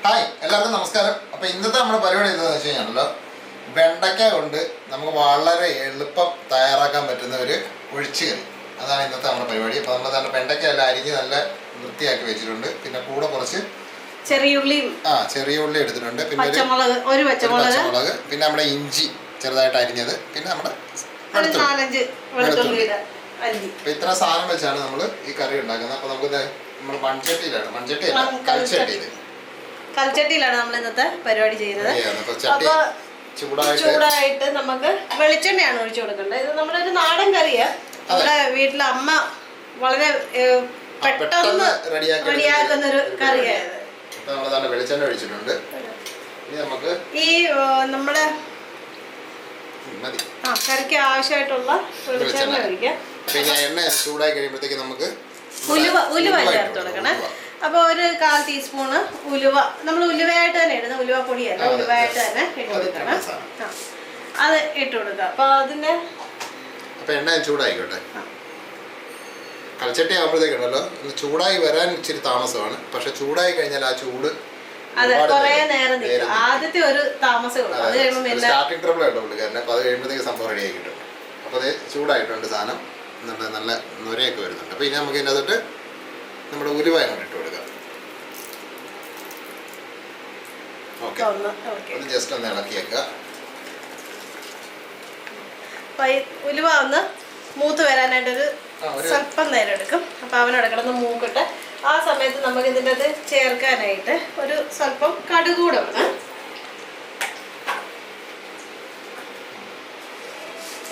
Hi എല്ലാവർക്കും നമസ്കാരം. അപ്പോൾ ഇന്നത്തെ നമ്മുടെ പരിപാടി എന്താണെന്ന് വെച്ച് കഴിഞ്ഞാൽ വെണ്ടയ്ക്ക കൊണ്ട് നമുക്ക് വളരെ എളുപ്പം തയ്യാറാക്കാൻ പറ്റുന്ന ഒരു ഒഴിച്ചുകറി. അതാണ് ഇന്നത്തെ നമ്മുടെ പരിപാടി. അപ്പോൾ നമ്മൾ നല്ല വെണ്ടയ്ക്ക എല്ലാം അരിഞ്ഞ് നല്ല വൃത്തിയാക്കി വെച്ചിട്ടുണ്ട്. പിന്നെ കൂടെ കുറച്ച് ചെറിയ ഉള്ളി എടുത്തിട്ടുണ്ട്. പിന്നെ പച്ചമുളക്, പിന്നെ നമ്മുടെ ഇഞ്ചി ചെറുതായിട്ട് അരിഞ്ഞത്, പിന്നെ നമ്മുടെ വെളുത്തുള്ളി. അപ്പോൾ ഇത്ര സാധനം വെച്ചാണ് നമ്മൾ ഈ കറി ഉണ്ടാക്കുന്നത്. അപ്പോൾ നമുക്ക് നമ്മൾ കൽച്ചട്ടിയിലാണ് നമ്മൾ ഇന്നത്തെ പരിപാടി ചെയ്യുന്നത്. അപ്പൊ ചൂടായിട്ട് നമുക്ക് വെളിച്ചെണ്ണയാണ് ഒഴിച്ചു കൊടുക്കേണ്ടത്. ഇത് നമ്മളൊരു നാടൻ കറിയാ. നമ്മുടെ വീട്ടിലെ അമ്മ വളരെ പെട്ടെന്ന് റെഡിയാക്കുന്ന ഒരു കറിയായത്. വെളിച്ചെണ്ണ ഒഴിച്ചിട്ടുണ്ട്. ഈ നമ്മുടെ കറിക്ക് ആവശ്യമായിട്ടുള്ള വെളിച്ചെണ്ണ ഒഴിക്കാം. എണ്ണ ചൂടായി കഴിയുമ്പോഴത്തേക്ക് നമുക്ക് ഉലുവ ചേർത്ത് കൊടുക്കണേ. അപ്പോൾ ഒരു 1/4 ടീസ്പൂണ് ഉലുവ, നമ്മൾ ഉലുവയായിട്ട് തന്നെ ഇടുന്ന ഉലുവ പൊടിയല്ല, ഉലുവയായിട്ട് തന്നെ ഇട്ട് കൊടുക്കണം. അത് ഇട്ട് കൊടുക്കാം. അപ്പോൾ അതിന് എണ്ണ ചൂടായിക്കോട്ടെ. കൽച്ചട്ടി ആകുമ്പോഴത്തേക്കുണ്ടല്ലോ ചൂടായി വരാൻ ഇച്ചിരി താമസമാണ്. പക്ഷെ ചൂടായി കഴിഞ്ഞാൽ ആ ചൂട് അതെ കുറേ നേരം നിൽക്കും. ആദ്യത്തെ ഒരു താമസം സ്റ്റാർട്ടിംഗ് ട്രബിൾ ആയിട്ട് പുള്ളിക്കാരനെ. അപ്പോൾ അത് കഴിയുമ്പോഴത്തേക്ക് സംഭവം റെഡി ആയി കിട്ടും. അപ്പോൾ അത് ചൂടായിട്ടുണ്ട് സാധനം, നല്ല നുരയൊക്കെ വരുന്നുണ്ട്. അപ്പോൾ ഇനി നമുക്ക് ഇതിനകത്തോട്ട് നമ്മുടെ ഉലുവ അങ്ങോട്ട് ഇട്ട് കൊടുക്കാം. ഓക്കെ, അത് ജസ്റ്റ് ഒന്ന് ഇളക്കിയേക്കുക. ഉലുവ ഒന്ന് മൂത്ത് വരാനായിട്ടൊരു സ്വല്പം നേരം എടുക്കും. അപ്പോൾ അവനോട് കിടന്ന് മൂക്കിട്ട് ആ സമയത്ത് നമുക്ക് ഇതിൻ്റെ അത് ചേർക്കാനായിട്ട് ഒരു സ്വല്പം കടുക് കൂടെ വേണം.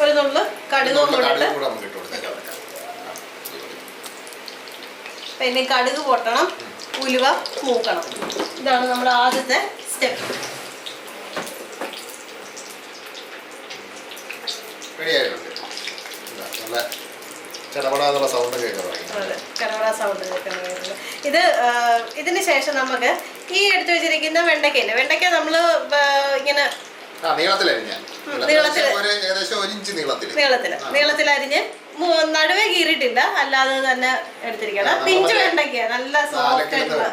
ഒരു നുള്ളു കടുകും കൂടെ പിന്നെ കടുക് പൊട്ടണം, ഉലുവ മൂക്കണം. ഇതാണ് നമ്മുടെ ആദ്യത്തെ സ്റ്റെപ്പ്. ചടപടാന്നുള്ള സൗണ്ട് കേൾക്കണം. ഇതിന് ശേഷം നമുക്ക് ഈ എടുത്തു വെച്ചിരിക്കുന്ന വെണ്ടയ്ക്കയില്ലേ, വെണ്ടയ്ക്ക നമ്മൾ ഇങ്ങനെ നീളത്തിലരിഞ്ഞ് നടുവേ കീറിയിട്ടില്ല, അല്ലാതെ തന്നെ എടുത്തിരിക്കണം. പിഞ്ച് വെണ്ടയ്ക്ക നല്ല സോഫ്റ്റ് ആയിട്ടുള്ള.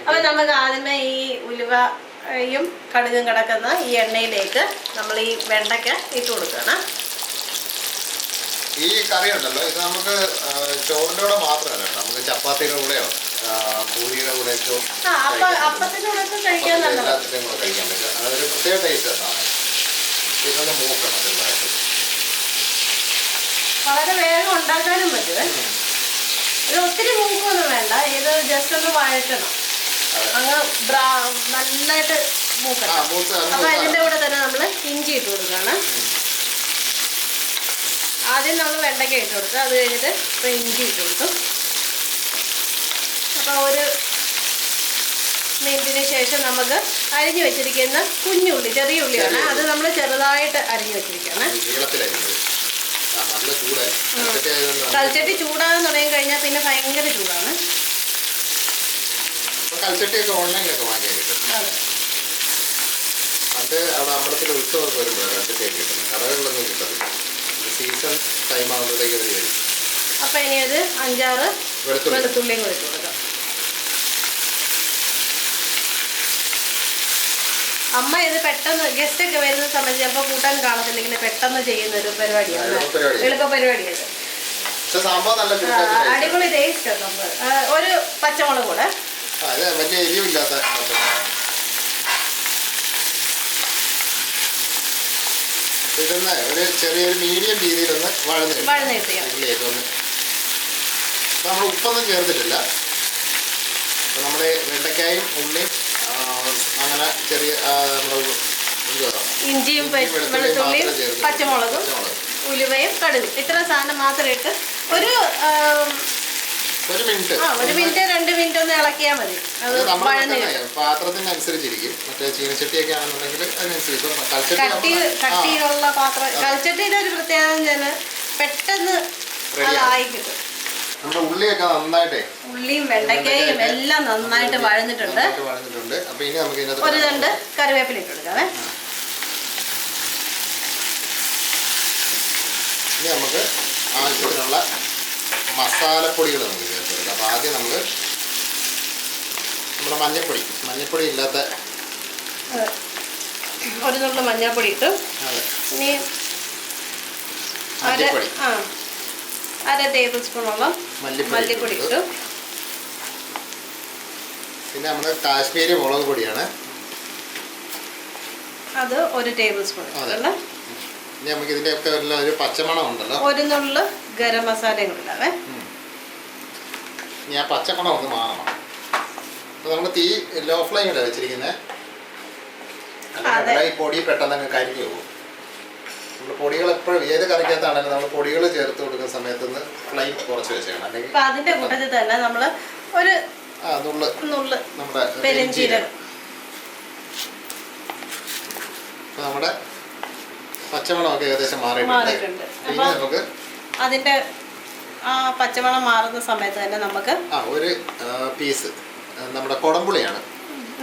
അപ്പൊ നമുക്ക് ആദ്യമേ ഈ ഉലുവയും കടുകും കിടക്കുന്ന ഈ എണ്ണയിലേക്ക് നമ്മൾ ഈ വെണ്ടയ്ക്ക ഇട്ട് കൊടുക്കണം. ഈ കറി ഉണ്ടല്ലോ, ഇത് നമുക്ക് ചോറിൻ്റെ കൂടെ മാത്രമല്ല, നമുക്ക് ചപ്പാത്തിയുടെ കൂടെയോ പൂരിയുടെ കൂടെയൊക്കെ അപ്പത്തിൻ്റെ കൂടെ കഴിക്കാൻ എല്ലാത്തിൻ്റെയും കൂടെ കഴിക്കാൻ പറ്റും. അതൊരു പ്രത്യേക ടേസ്റ്റാണ്. പിന്നെ മൂക്കണം ചെറുതായിട്ട്. വളരെ വേഗം ഉണ്ടാക്കാനും പറ്റുമേ. ഇത് ഒത്തിരി മൂക്കൊന്നും വേണ്ട. ഇത് ജസ്റ്റ് ഒന്ന് വഴറ്റണം, അങ്ങ് നന്നായിട്ട് മൂക്കണം. അപ്പൊ അതിൻ്റെ കൂടെ തന്നെ നമ്മൾ ഇഞ്ചി ഇട്ട് കൊടുക്കുകയാണ്. ആദ്യം നമ്മൾ വെണ്ടയ്ക്ക ഇട്ട് കൊടുത്തു, അത് കഴിഞ്ഞിട്ട് ഇപ്പം ഇഞ്ചി ഇട്ട് കൊടുത്തു. അപ്പോൾ ഒരു മിനിറ്റിന് ശേഷം നമുക്ക് അരിഞ്ഞു വെച്ചിരിക്കുന്ന കുഞ്ഞുള്ളി, ചെറിയ ഉള്ളിയാണ്, അത് നമ്മൾ ചെറുതായിട്ട് അരിഞ്ഞു വെച്ചിരിക്കുകയാണ്. കൽച്ചട്ടി ചൂടാകാൻ തുടങ്ങി കഴിഞ്ഞാൽ പിന്നെ ഭയങ്കര ചൂടാണ്. കൽച്ചട്ടിയൊക്കെ ഓൺലൈനിലൊക്കെ വാങ്ങിയാൽ കിട്ടും. അത് അവിടെ അമ്പലത്തിൽ ഉത്സവമൊക്കെ വരുമ്പോഴാണ് കൽച്ചട്ടിയൊക്കെ കിട്ടുന്നത്. കടകളിലൊന്നും കിട്ടത്തില്ല. സീസൺ ടൈം ആകുമ്പോഴത്തേക്ക് അവർ വരും. അപ്പം ഇനി ഒരു 5-6 വെളുത്തുള്ളിയും കൂടി ഇട്ട് കൊടുക്കാം. അമ്മ ഇത് പെട്ടെന്ന് ഗസ്റ്റ് ഒക്കെ വരുന്ന സമയത്ത് ചിലപ്പോൾ കൂട്ടാൻ കാണത്തില്ലെങ്കിൽ പെട്ടെന്ന് ചെയ്യുന്ന ഒരു പരിപാടിയാണ്, എളുപ്പ പരിപാടിയാണ്. അടിപൊളി ടേസ്റ്റ് ഉണ്ട്. ഒരു പച്ചമുളക് കൂടെ, വലിയ എരിവില്ലാത്ത ഇതൊന്ന് ഒരു ചെറിയൊരു മീഡിയം രീതിയിലൊന്ന് വഴന്നിട്ട് നമ്മൾ ഉപ്പൊന്നും ചേർത്തിട്ടില്ല. അപ്പം നമ്മുടെ വെണ്ടയ്ക്കായും ഉള്ളിയും അങ്ങനെ ചെറിയ ഇഞ്ചിയും വെളുത്തുള്ളിയും പച്ചമുളകും ഉലുവയും കടുകും ഇത്ര സാധനം മാത്രം ഇട്ട് ഒരു മിനിറ്റ് 2 മിനിറ്റ് ഒന്ന് ഇളക്കിയാൽ മതി. അത് പാത്രത്തിനനുസരിച്ചിരിക്കും. മറ്റേ ചീനച്ചട്ടിയൊക്കെ ആണെന്നുണ്ടെങ്കിൽ അതിനനുസരിച്ച് കട്ടിയുള്ള പാത്രം. കൽച്ചട്ടിയുടെ ഒരു പ്രത്യേകത പെട്ടെന്ന് അതായി കിട്ടും. നമ്മുടെ ഉള്ളിയൊക്കെ നന്നായിട്ടേ, ഉള്ളിയും വെണ്ടയ്ക്കയും എല്ലാം നന്നായിട്ട് വഴന്നിട്ടുണ്ട്. അപ്പൊ ഇനി നമുക്ക് ഒരു 2 കറിവേപ്പില ഇട്ട് കൊടുക്കാവേ. ഇനി നമുക്ക് ആവശ്യത്തിനുള്ള മസാലപ്പൊടികൾ നമുക്ക് ചേർത്ത് ചേർത്തില്ല. അപ്പോൾ ആദ്യം നമുക്ക് നമ്മുടെ മഞ്ഞപ്പൊടി ഇല്ലാത്ത ഒരു നുള്ള മഞ്ഞൾപ്പൊടി ഇട്ടു. ഇനി അര ടേബിൾ സ്പൂണോളം മല്ലിപ്പൊടി ഇട്ടു. പിന്നെ നമ്മൾ കാശ്മീരി മുളക് പൊടിയാണ്, അത് ഒരു ടേബിൾ സ്പൂൺ. ഇനി നമുക്ക് ഇതിൻ്റെയൊക്കെ ഒരു പച്ചമണം ഉണ്ടല്ലോ, ഒരു നുള്ളു ഗരം മസാലയും കൂടി ഇടാവേ. ഇനി ആ പച്ചമണം ഒന്ന് മാറണം. അപ്പോൾ നമ്മൾ തീ ലോ ഫ്ലെയിമിലാണ് വെച്ചിരിക്കുന്നത്. ഈ പൊടി പെട്ടെന്ന് കരിഞ്ഞു പോകും. നമ്മൾ പൊടികൾ എപ്പോഴും ഏത് കറിക്കകത്താണെങ്കിലും നമ്മൾ പൊടികൾ ചേർത്ത് കൊടുക്കുന്ന സമയത്ത് ഫ്ലെയിം കുറച്ച് വെച്ചേക്കണം. അല്ലെങ്കിൽ അതിന്റെ കൂട്ടത്തിൽ തന്നെ നമ്മൾ ഒരു നുള്ള് നമ്മുടെ പെരുംജീരകം. നമ്മുടെ പച്ചമണമൊക്കെ ഏകദേശം മാറിയിട്ടുണ്ട്. പിന്നെ നമുക്ക് അതിന്റെ ആ പച്ചമണം മാറുന്ന സമയത്ത് തന്നെ നമുക്ക് ഒരു പീസ് നമ്മുടെ കുടംപുളിയാണ്,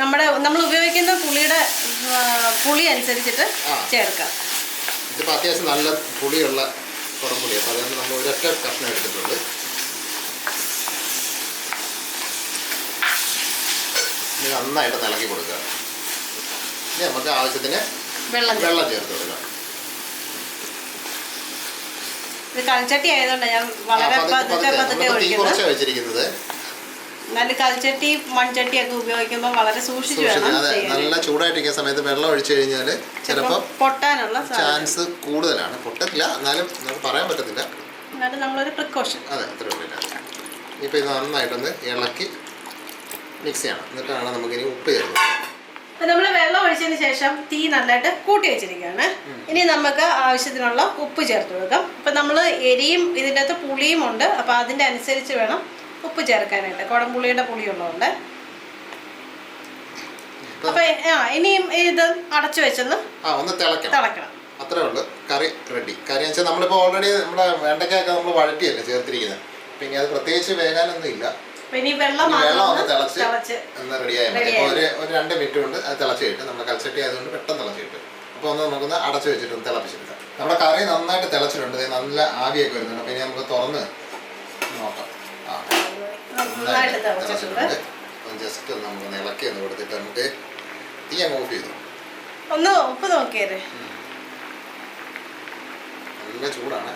നമ്മൾ ഉപയോഗിക്കുന്ന പുളി അനുസരിച്ചിട്ട് ചേർക്കാം. ഇതിപ്പോൾ അത്യാവശ്യം നല്ല പുളിയുള്ള കുടംപുളി. അപ്പോൾ അതുകൊണ്ട് നമ്മൾ ഒരൊറ്റ കഷ്ണം എടുത്തിട്ടുണ്ട്. ഇത് നന്നായിട്ട് ഇളക്കി കൊടുക്കുക. ഇനി നമുക്ക് ആവശ്യത്തിന് വെള്ളം ചേർത്ത് കൊടുക്കാം. ഇത് കൽച്ചട്ടി ആയതുകൊണ്ട് ഞാൻ വളരെ കുറച്ചാണ് വെച്ചിരിക്കുന്നത്. നല്ല കൽച്ചട്ടി മൺചട്ടി ഒക്കെ ഉപയോഗിക്കുമ്പോൾ വളരെ സൂക്ഷിച്ചു വേണം. നല്ല ചൂടായിട്ടിരിക്കുന്ന സമയത്ത് വെള്ളം ഒഴിച്ചു കഴിഞ്ഞാൽ ചിലപ്പോൾ പൊട്ടാനുള്ള ചാൻസ് കൂടുതലാണ്. പൊട്ടത്തില്ല, എന്നാലും നമുക്ക് പറയാൻ പറ്റത്തില്ല. എന്നാലും നമ്മളൊരു പ്രിക്കോഷൻ. അതെ, അത്ര ഉള്ളില്ല. ഇപ്പോൾ ഇത് നന്നായിട്ടൊന്ന് ഇളക്കി മിക്സ് ചെയ്യണം. എന്നിട്ടാണ് നമുക്കിനി ഉപ്പ് ചേർക്കുന്നത്. നമ്മൾ വെള്ളം ഒഴിച്ചതിന് ശേഷം തീ നല്ലതായിട്ട് കൂട്ടി വെച്ചിരിക്കുകയാണ്. ഇനി നമുക്ക് ആവശ്യത്തിനുള്ള ഉപ്പ് ചേർത്ത് കൊടുക്കാം. അപ്പം നമ്മൾ എരിയും ഇതിൻ്റെ അകത്ത് പുളിയും ഉണ്ട്, അപ്പം അതിൻ്റെ അനുസരിച്ച് വേണം ഉപ്പ് ചേർക്കാനായിട്ട്. കുടംപുളിയുടെ പുളിയുള്ളതുകൊണ്ട്. അപ്പം ഇനിയും ഇത് അടച്ചു വെച്ചൊന്ന് ഒന്ന് തിളക്കണം. അത്രേ ഉള്ളൂ. കറി റെഡി. കാര്യം വെച്ചാൽ നമ്മളിപ്പോൾ ഓൾറെഡി നമ്മുടെ വെണ്ടയ്ക്കൊക്കെ നമ്മൾ വഴറ്റിയല്ലേ ചേർത്തിരിക്കുന്നത്. പിന്നെ അത് പ്രത്യേകിച്ച് വേകാനൊന്നും ഇല്ല. ഇനി വെള്ളം ഒന്ന് തിളച്ച് ഒന്ന് റെഡിയായാൽ മതി. അപ്പോൾ ഒരു 2 മിനിറ്റ് കൊണ്ട് അത് തിളച്ച് കിട്ടും. നമ്മുടെ കൽച്ചട്ടി ആയതുകൊണ്ട് പെട്ടെന്ന് തിളച്ച് കിട്ടും. അപ്പോൾ ഒന്ന് നമുക്കൊന്ന് അടച്ചു വെച്ചിട്ട് തിളപ്പിച്ചെടുക്കാം. നമ്മുടെ കറി നന്നായിട്ട് തിളച്ചിട്ടുണ്ട്, നല്ല ആവിയൊക്കെ വരുന്നുണ്ട്. അപ്പോൾ ഇനി നമുക്ക് തുറന്ന് നോക്കാം. ജസ്റ്റ് ഒന്ന് നമുക്ക് ഇളക്കി ഒന്ന് കൊടുത്തിട്ട് നമുക്ക് തീ അങ്ങ് ഓഫ് ചെയ്തു. ഒന്ന് ഉപ്പ് നോക്കിയത് നല്ല ചൂടാണ്.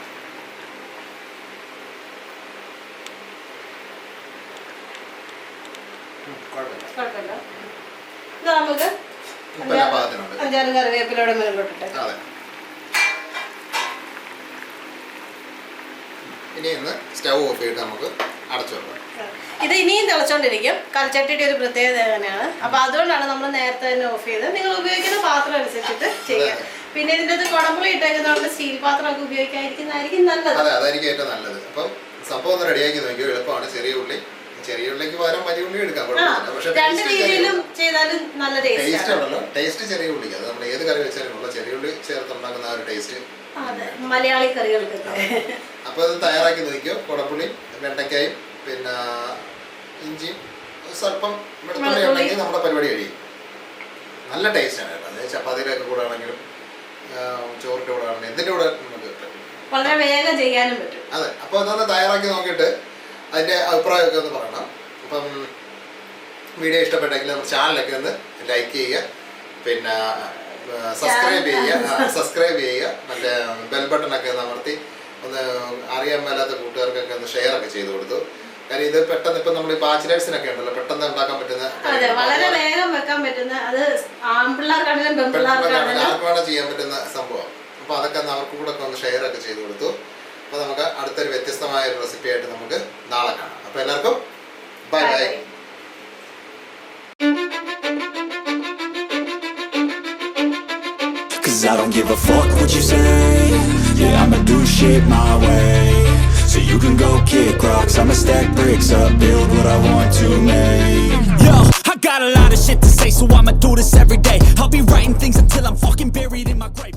നമുക്ക് 5-6 കറിവേപ്പിലൂടെ മേലോട്ടിട്ട് ഇനി ഒന്ന് സ്റ്റൗ ഓഫ് ചെയ്തിട്ട് നമുക്ക് അടച്ചു വെക്കാം. ഇത് ഇനിയും തിളച്ചോണ്ടിരിക്കും. കൽച്ചട്ടിയുടെ ഒരു പ്രത്യേകത തന്നെയാണ്. അപ്പൊ അതുകൊണ്ടാണ് നമ്മൾ നേരത്തെ തന്നെ ഓഫ് ചെയ്ത്. നിങ്ങൾ ഉപയോഗിക്കുന്ന പാത്രം അനുസരിച്ചിട്ട് ചെയ്യാം. പിന്നെ ഇതിൻ്റെ അത് കുടംപുളി ഇട്ടേക്കുന്നതുകൊണ്ട് സ്റ്റീൽ പാത്രമൊക്കെ ഉപയോഗിക്കാതിരിക്കുന്നതായിരിക്കും നല്ലത്. അതായിരിക്കും ഏറ്റവും നല്ലത്. അപ്പം സംഭവം ഒന്ന് റെഡിയാക്കി നോക്കിയോ, എളുപ്പമാണ്. ചെറിയ ഉള്ളിക്ക് പകരം വലിയ ഉള്ളി എടുക്കാം. രണ്ട് രീതിയിലും ചെയ്താലും നല്ല ടേസ്റ്റ് ഉണ്ടല്ലോ. ടേസ്റ്റ് ചെറിയ ഉള്ളിക്ക്, അത് നമ്മൾ ഏത് കറി വെച്ചാലും ഉള്ള ചെറിയ ഉള്ളി ചേർത്തുണ്ടാക്കുന്ന ആ ഒരു ടേസ്റ്റ് മലയാളി കറികൾക്ക്. അപ്പോൾ ഇത് തയ്യാറാക്കി നോക്കിയോ. കുടംപുളി, വെണ്ടയ്ക്കായും പിന്നെ ഇഞ്ചിയും സ്വല്പം വെളുത്തുള്ളി ഉണ്ടെങ്കിൽ നമ്മുടെ പരിപാടി കഴിയും. നല്ല ടേസ്റ്റാണ് കേട്ടോ. അത് ചപ്പാത്തിയിലൊക്കെ കൂടെ ആണെങ്കിലും ചോറിൻ്റെ കൂടെ ആണെങ്കിലും എന്തിൻ്റെ കൂടെ നമുക്ക് വളരെ വേഗം ചെയ്യാനും പറ്റും. അതെ. അപ്പോൾ അതൊന്ന് തയ്യാറാക്കി നോക്കിയിട്ട് അതിൻ്റെ അഭിപ്രായമൊക്കെ ഒന്ന് പറയണം. അപ്പം വീഡിയോ ഇഷ്ടപ്പെട്ടെങ്കിൽ നമ്മുടെ ചാനലൊക്കെ ഒന്ന് ലൈക്ക് ചെയ്യുക, പിന്നെ സബ്സ്ക്രൈബ് ചെയ്യുക. മറ്റേ ബെൽ ബട്ടണൊക്കെ ഒന്ന് അമർത്തി ഒന്ന് അറിയാൻ മേലാത്ത കൂട്ടുകാർക്കൊക്കെ ഒന്ന് ഷെയർ ഒക്കെ ചെയ്ത് കൊടുത്തു. കാര്യം ഇത് പെട്ടെന്ന് ഇപ്പം നമ്മൾ ഈ ബാച്ചിലേഴ്സിനൊക്കെ ഉണ്ടല്ലോ, പെട്ടെന്ന് ഉണ്ടാക്കാൻ പറ്റുന്ന, വളരെ വേഗം വെക്കാൻ പറ്റുന്ന, അത് ആൺപിള്ളേർക്കാണെങ്കിലും ആർക്ക് വേണം ചെയ്യാൻ പറ്റുന്ന സംഭവം. അപ്പോൾ അതൊക്കെ അവർക്ക് കൂടെ ഒന്ന് ഷെയർ ഒക്കെ ചെയ്ത് കൊടുത്തു. അപ്പോൾ നമുക്ക് അടുത്തൊരു വ്യത്യസ്തമായ ഒരു റെസിപ്പി ആയിട്ട് നമുക്ക് നാളെ കാണാം. അപ്പോൾ എല്ലാവർക്കും bye bye. I don't give a fuck what you say. Yeah, I'ma do shit my way. So you can go kick rocks, I'ma stack bricks up, build what I want to make. Yo, I got a lot of shit to say, so I'ma do this every day. I'll be writing things until I'm fucking buried in my grave.